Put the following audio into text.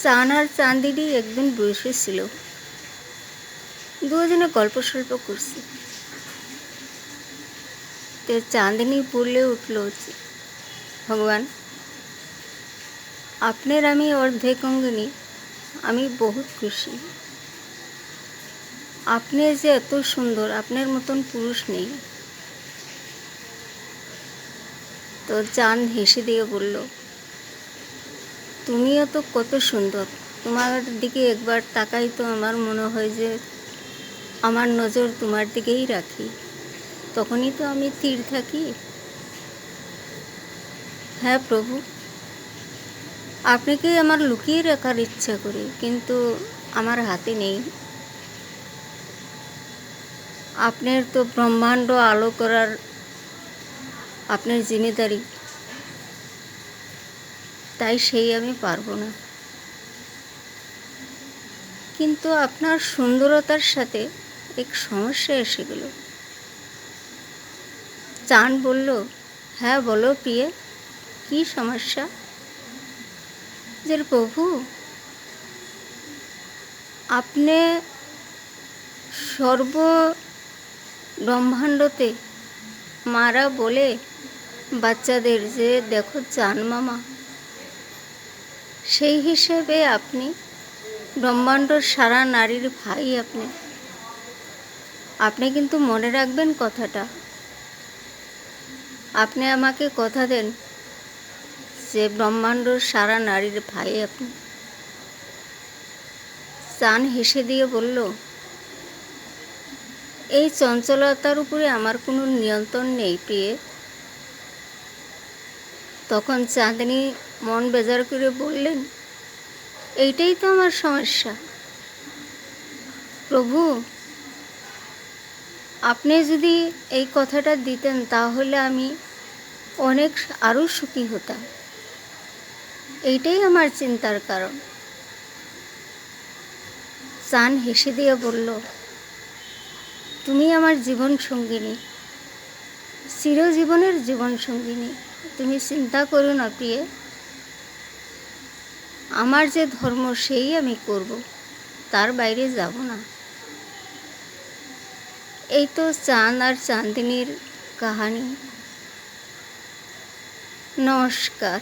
চান আর চাঁদিনী একদিন বসেছিল, দুজনে গল্প সল্প করছে। তো চাঁদিনী বলে উঠল, ভগবান, আপনার আমি অর্ধেকঙ্গিনী, আমি বহুত খুশি। আপনি যে এত সুন্দর, আপনার মতন পুরুষ নেই। তো চাঁদ হেসে দিয়ে বলল, তুমিও তো কত সুন্দর, তোমার দিকে একবার তাকাই তো আমার মনে হয় যে আমার নজর তোমার দিকেই রাখি, তখনই তো আমি স্থির থাকি। হ্যাঁ প্রভু, আপনাকে আমার লুকিয়ে রাখার ইচ্ছা করি, কিন্তু আমার হাতে নেই। আপনার তো ব্রহ্মাণ্ড আলো করার আপনার জিম্মেদারি, তাই সেই আমি পারবো না। কিন্তু আপনার সুন্দরতার সাথে এক সমস্যা এসে গেল। চাঁদ বলল, হ্যাঁ বলো প্রিয়ে, কী সমস্যা? যে প্রভু, আপনি সর্ব ব্রহ্মাণ্ডতে মারা বলে বাচ্চাদের যে দেখো চান মামা, সেই হিসেবে আপনি ব্রহ্মাণ্ডর সারা নারীর ভাই। আপনি কিন্তু মনে রাখবেন কথাটা। আপনি আমাকে কথা দেন যে ব্রহ্মাণ্ডর সারা নারীর ভাই আপনি। চান হেসে দিয়ে বলল, এই চঞ্চলতার উপরে আমার কোনো নিয়ন্ত্রণ নেই প্রিয়ে। তখন চাঁদনী মন বেজার করে বললেন, এইটাই তো আমার সমস্যা। প্রভু, আপনি যদি এই কথাটা দিতেন তাহলে আমি অনেক আরও সুখী হতাম। এইটাই আমার চিন্তার কারণ। চান হেসে দিয়ে বলল, তুমি আমার জীবন সঙ্গিনী, চিরজীবনের জীবন সঙ্গিনী, তুমি চিন্তা করো না প্রিয়ে। আমার যে ধর্ম সেই আমি করব, তার বাইরে যাব না। এই তো চাঁদ আর চাঁদিনীর কাহিনী। নমস্কার।